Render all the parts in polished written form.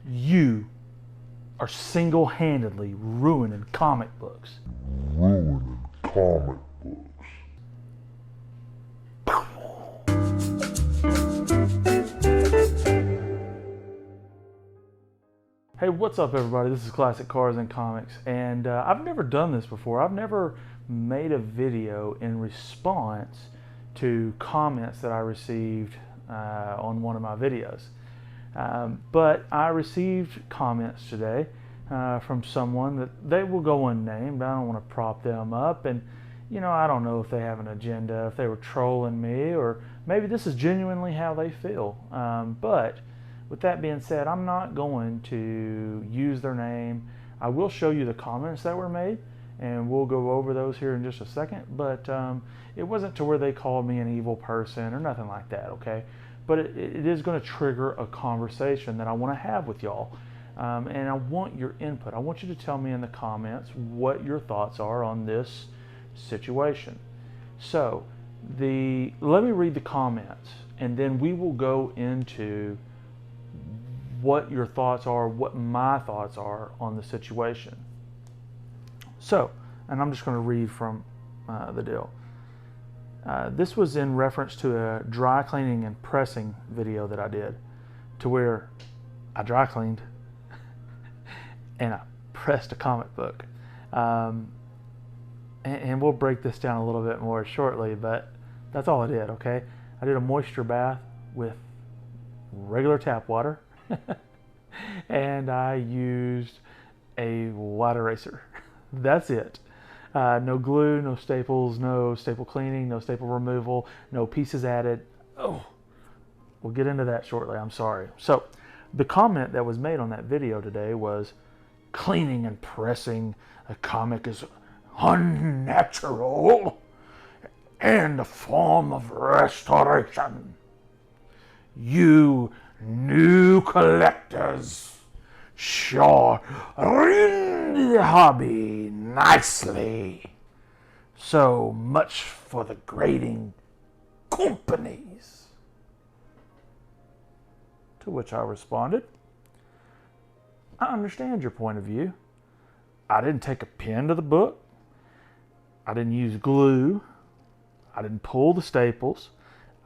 You are single-handedly ruining comic books. Ruining comic books. Hey, what's up everybody? This is Classic Cars and Comics, and I've never done this before. I've never made a video in response to comments that I received on one of my videos. But I received comments today from someone that they will go unnamed. I don't want to prop them up, and I don't know if they have an agenda, if they were trolling me, or maybe this is genuinely how they feel. But with that being said, I'm not going to use their name. I will show you the comments that were made, and we'll go over those here in just a second. But it wasn't to where they called me an evil person or nothing like that, okay? But it is going to trigger a conversation that I want to have with y'all. And I want your input. I want you to tell me in the comments what your thoughts are on this situation. So let me read the comments, and then we will go into what your thoughts are, what my thoughts are on the situation. So, and I'm just going to read from the deal. This was in reference to a dry cleaning and pressing video that I did, to where I dry cleaned and I pressed a comic book. And we'll break this down a little bit more shortly, but that's all I did, okay? I did a moisture bath with regular tap water and I used a wide eraser. That's it. No glue, no staples, no staple cleaning, no staple removal, no pieces added. Oh, we'll get into that shortly. I'm sorry. So the comment that was made on that video today was, cleaning and pressing a comic is unnatural and a form of restoration. You new collectors sure ruined the hobby nicely. So much for the grading companies. To which I responded, I understand your point of view. I didn't take a pen to the book. I didn't use glue. I didn't pull the staples.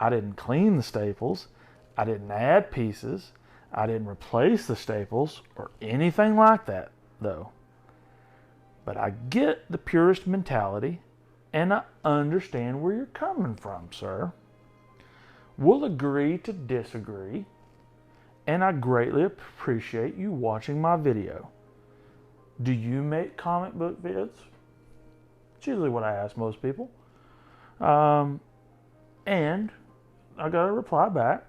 I didn't clean the staples. I didn't add pieces. I didn't replace the staples or anything like that, though. But I get the purist mentality, and I understand where you're coming from, sir. We'll agree to disagree, and I greatly appreciate you watching my video. Do you make comic book vids? It's usually what I ask most people. And I got a reply back,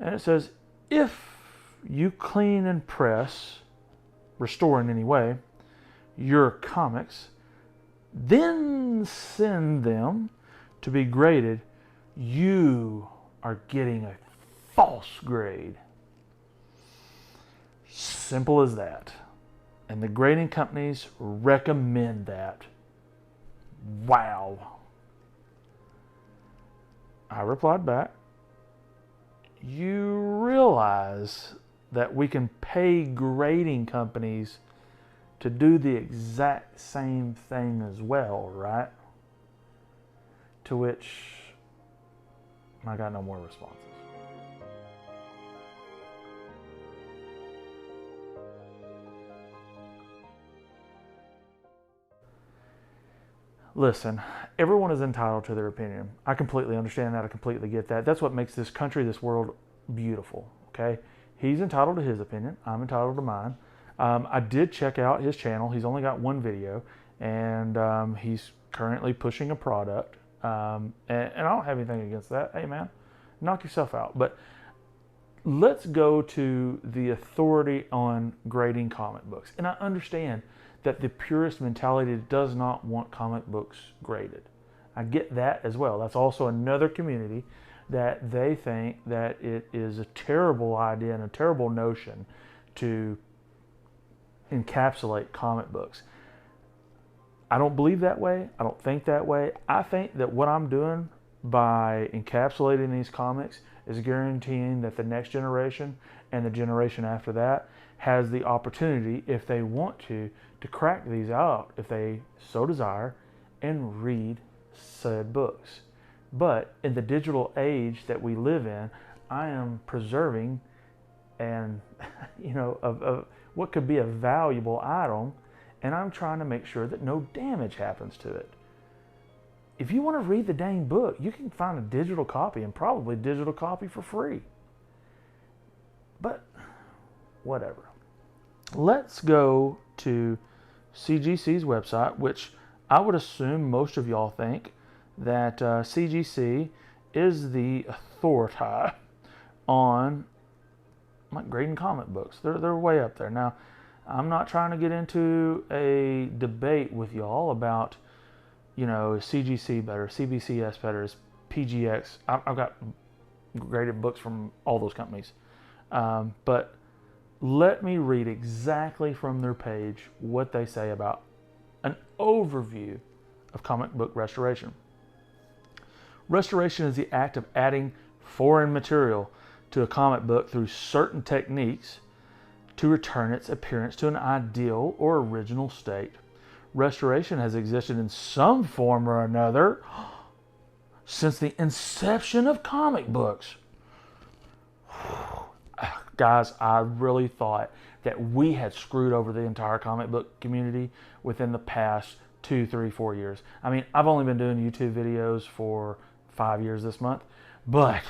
and it says, if you clean and press, restore in any way, your comics, then send them to be graded, you are getting a false grade. Simple as that. And the grading companies recommend that. Wow. I replied back, you realize that we can pay grading companies to do the exact same thing as well, right? To which I got no more responses. Listen, everyone is entitled to their opinion. I completely understand that. I completely get that. That's what makes this country, this world beautiful, okay? He's entitled to his opinion. I'm entitled to mine. I did check out his channel. He's only got one video, and he's currently pushing a product. And I don't have anything against that. Hey, man, knock yourself out. But let's go to the authority on grading comic books. And I understand that the purist mentality does not want comic books graded. I get that as well. That's also another community that they think that it is a terrible idea and a terrible notion to encapsulate comic books. I don't believe that way. I don't think that way. I think that what I'm doing by encapsulating these comics is guaranteeing that the next generation and the generation after that has the opportunity, if they want to crack these out, if they so desire, and read said books. But in the digital age that we live in, I am preserving and of what could be a valuable item, and I'm trying to make sure that no damage happens to it. If you want to read the dang book, you can find a digital copy, and probably a digital copy for free. But whatever. Let's go to CGC's website, which I would assume most of y'all think that CGC is the authority on like grading comic books. They're way up there. Now, I'm not trying to get into a debate with y'all about, is CGC better, CBCS better, is PGX. I've got graded books from all those companies. But let me read exactly from their page what they say about an overview of comic book restoration. Restoration is the act of adding foreign material to a comic book through certain techniques to return its appearance to an ideal or original state. Restoration has existed in some form or another since the inception of comic books. Guys, I really thought that we had screwed over the entire comic book community within the past 2, 3, 4 years. I mean, I've only been doing YouTube videos for 5 years this month, but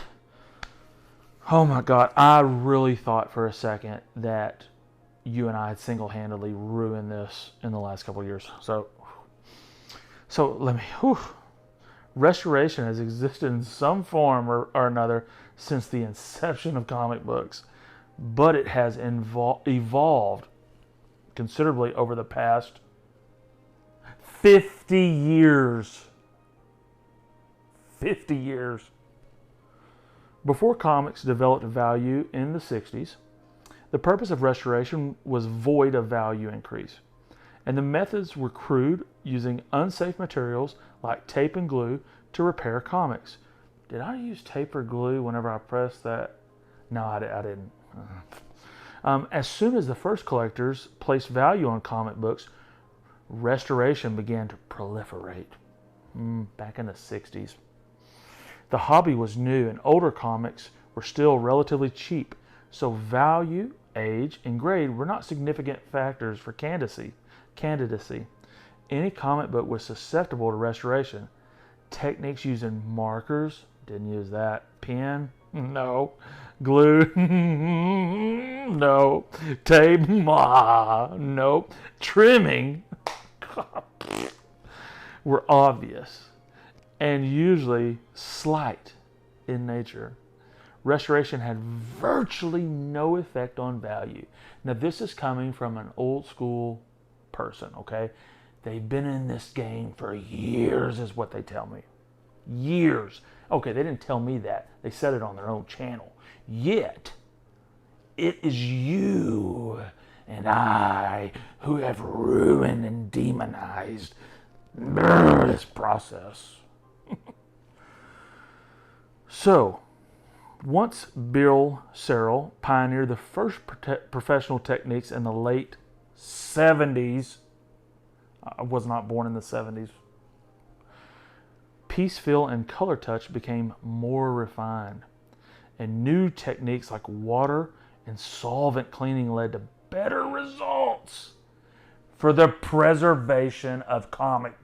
oh my God, I really thought for a second that you and I had single-handedly ruined this in the last couple of years. So let me, restoration has existed in some form or another since the inception of comic books, but it has evolved considerably over the past 50 years. 50 years. Before comics developed value in the 60s, the purpose of restoration was void of value increase, and the methods were crude, using unsafe materials like tape and glue to repair comics. Did I use tape or glue whenever I pressed that? No, I didn't. As soon as the first collectors placed value on comic books, restoration began to proliferate. Back in the 60s. The hobby was new and older comics were still relatively cheap, so value, age, and grade were not significant factors for candidacy. Any comic book was susceptible to restoration. Techniques using markers, didn't use that. Pen, no. Glue, no. Tape, no. Trimming were obvious and usually slight in nature. Restoration had virtually no effect on value. Now, this is coming from an old school person, okay? They've been in this game for years, is what they tell me. Years. Okay, they didn't tell me that. They said it on their own channel. Yet, it is you and I who have ruined and demonized this process. So, once Bill Serral pioneered the first professional techniques in the late 70s, I was not born in the 70s, piece fill and color touch became more refined, and new techniques like water and solvent cleaning led to better results for the preservation of comic.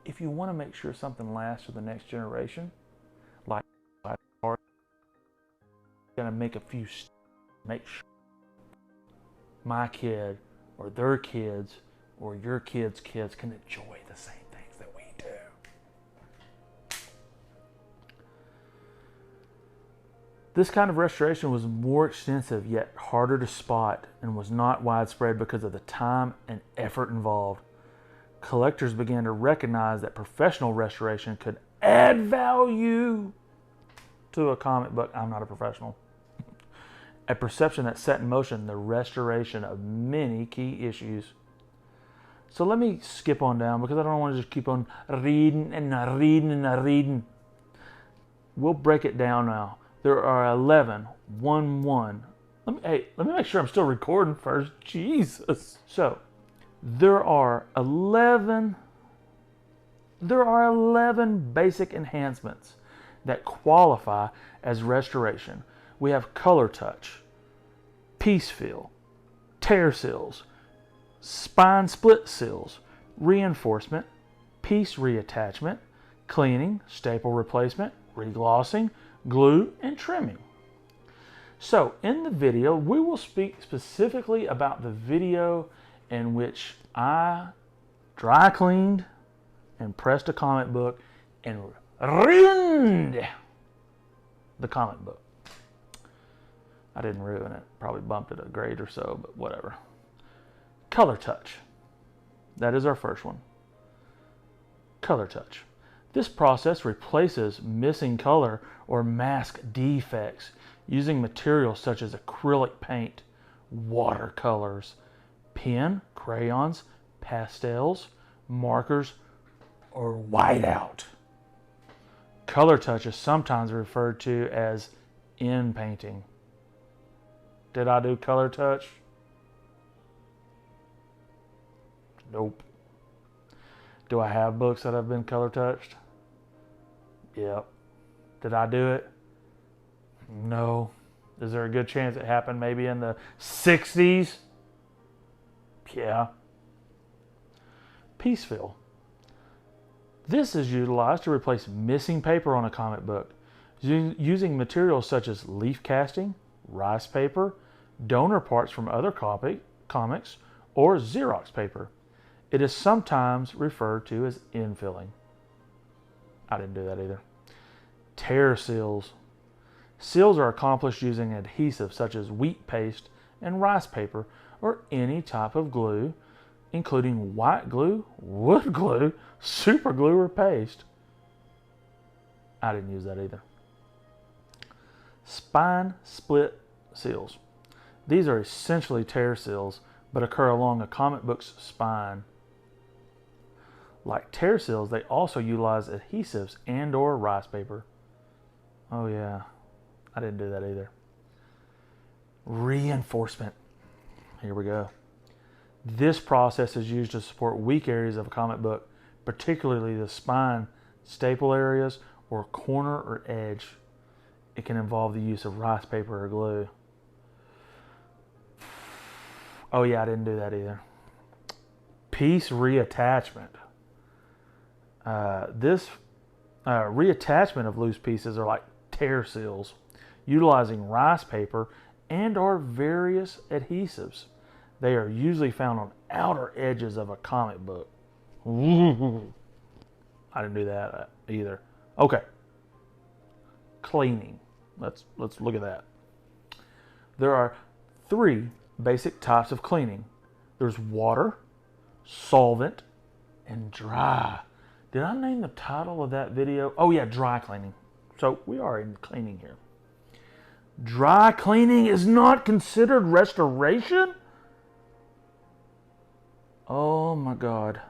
If you want to make sure something lasts for the next generation, like going to make a few, make sure my kid or their kids or your kids' kids can enjoy the same things that we do. This kind of restoration was more extensive yet harder to spot and was not widespread because of the time and effort involved. Collectors began to recognize that professional restoration could add value to a comic book. I'm not a professional. A perception that set in motion the restoration of many key issues. So let me skip on down because I don't want to just keep on reading and reading and reading. We'll break it down now. There are 11. 1, 1. Let me make sure I'm still recording first. Jesus. So, there are 11 basic enhancements that qualify as restoration. We have color touch, piece fill, tear seals, spine split seals, reinforcement, piece reattachment, cleaning, staple replacement, reglossing, glue, and trimming. So in the video, we will speak specifically about the video in which I dry cleaned and pressed a comic book and ruined the comic book. I didn't ruin it. Probably bumped it a grade or so, but whatever. Color touch. That is our first one. Color touch. This process replaces missing color or mask defects using materials such as acrylic paint, watercolors, pen, crayons, pastels, markers, or whiteout. Color touch is sometimes referred to as in painting. Did I do color touch? Nope. Do I have books that have been color touched? Yep. Did I do it? No. Is there a good chance it happened maybe in the 60s? Yeah. Piece fill. This is utilized to replace missing paper on a comic book using materials such as leaf casting, rice paper, donor parts from other comics, or Xerox paper. It is sometimes referred to as infilling. I didn't do that either. Tear seals. Seals are accomplished using adhesives such as wheat paste and rice paper or any type of glue, including white glue, wood glue, super glue, or paste. I didn't use that either. Spine split seals. These are essentially tear seals, but occur along a comic book's spine. Like tear seals, they also utilize adhesives and or rice paper. Oh yeah, I didn't do that either. Reinforcement. Here we go. This process is used to support weak areas of a comic book, particularly the spine, staple areas, or corner or edge. It can involve the use of rice paper or glue. Oh yeah, I didn't do that either. Piece reattachment. This reattachment of loose pieces are like tear seals, utilizing rice paper and or various adhesives. They are usually found on outer edges of a comic book. I didn't do that either. Okay. Cleaning. Let's look at that. There are 3 basic types of cleaning. There's water, solvent, and dry. Did I name the title of that video? Oh yeah, dry cleaning. So we are in cleaning here. Dry cleaning is not considered restoration? Oh my God.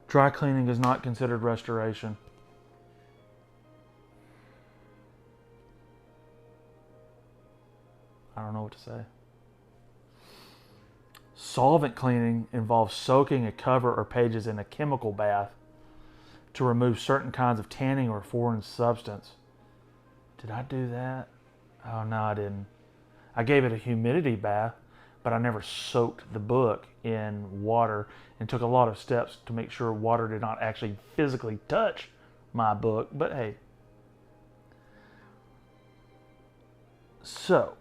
Dry cleaning is not considered restoration. I don't know what to say. Solvent cleaning involves soaking a cover or pages in a chemical bath to remove certain kinds of tanning or foreign substance. Did I do that? Oh no, I didn't. I gave it a humidity bath, but I never soaked the book in water and took a lot of steps to make sure water did not actually physically touch my book, but hey. So,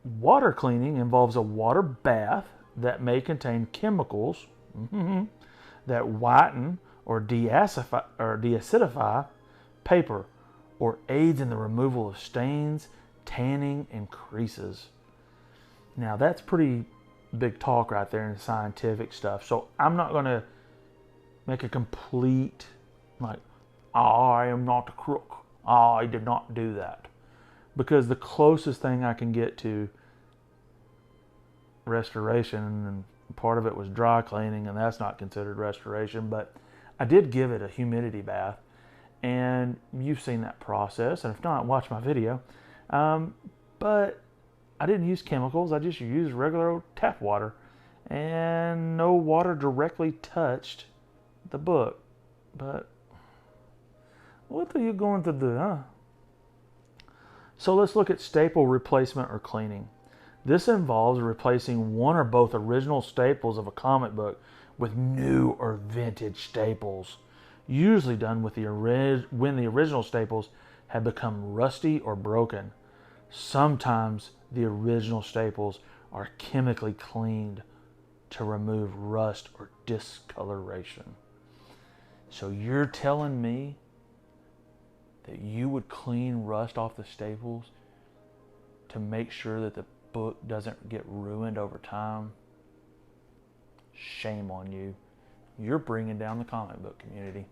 water cleaning involves a water bath that may contain chemicals that whiten or deacidify paper or aids in the removal of stains, tanning, and creases. Now that's pretty big talk right there in scientific stuff. So I'm not going to make a complete I am not a crook. I did not do that. Because the closest thing I can get to restoration, and part of it was dry cleaning, and that's not considered restoration, but I did give it a humidity bath, and you've seen that process, and if not, watch my video. But I didn't use chemicals. I just used regular old tap water, and no water directly touched the book. But what are you going to do, huh? So let's look at staple replacement or cleaning. This involves replacing one or both original staples of a comic book with new or vintage staples, usually done with when the original staples have become rusty or broken. Sometimes the original staples are chemically cleaned to remove rust or discoloration. So you're telling me that you would clean rust off the staples to make sure that the book doesn't get ruined over time? Shame on you. You're bringing down the comic book community.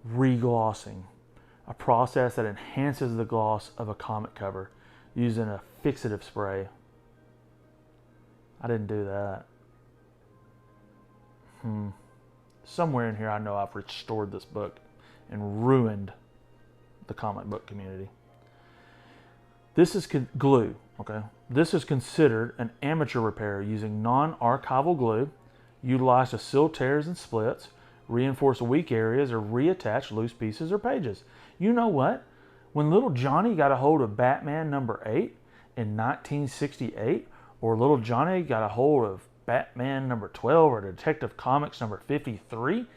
Reglossing, a process that enhances the gloss of a comic cover using a fixative spray. I didn't do that. Somewhere in here I know I've restored this book and ruined the comic book community. This is glue, okay? This is considered an amateur repair using non-archival glue, utilize to seal tears and splits, reinforce weak areas, or reattach loose pieces or pages. You know what? When little Johnny got a hold of Batman number 8 in 1968, or little Johnny got a hold of Batman number 12 or Detective Comics number 53,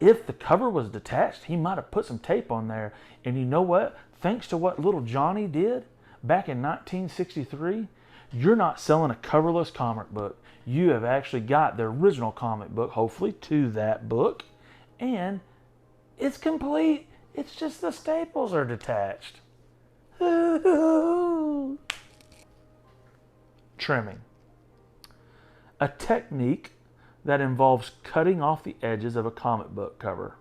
if the cover was detached, he might have put some tape on there. And you know what? Thanks to what little Johnny did back in 1963, you're not selling a coverless comic book. You have actually got the original comic book, hopefully, to that book. And it's complete. It's just the staples are detached. Trimming. A technique that involves cutting off the edges of a comic book cover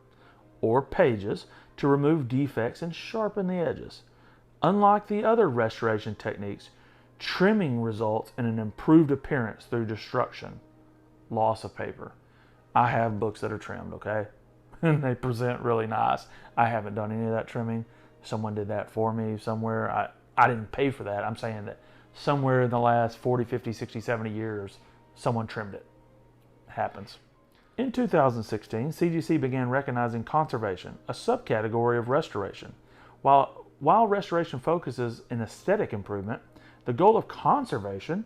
or pages to remove defects and sharpen the edges. Unlike the other restoration techniques, trimming results in an improved appearance through destruction, loss of paper. I have books that are trimmed, okay? And they present really nice. I haven't done any of that trimming. Someone did that for me somewhere. I didn't pay for that. I'm saying that somewhere in the last 40, 50, 60, 70 years, someone trimmed it. Happens. In 2016, CGC began recognizing conservation, a subcategory of restoration. While restoration focuses on aesthetic improvement, the goal of conservation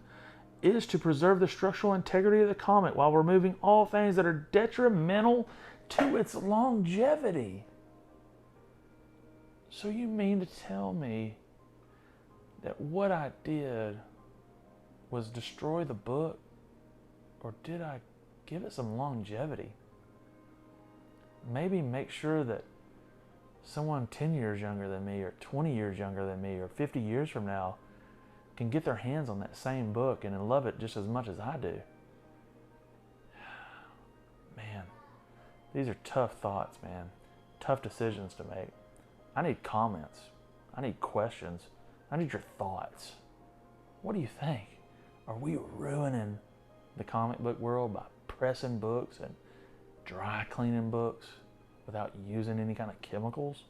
is to preserve the structural integrity of the comic while removing all things that are detrimental to its longevity. So you mean to tell me that what I did was destroy the book, or did I give it some longevity? Maybe make sure that someone 10 years younger than me, or 20 years younger than me, or 50 years from now can get their hands on that same book and love it just as much as I do. Man, these are tough thoughts, man. Tough decisions to make. I need comments. I need questions. I need your thoughts. What do you think? Are we ruining the comic book world by pressing books and dry cleaning books without using any kind of chemicals?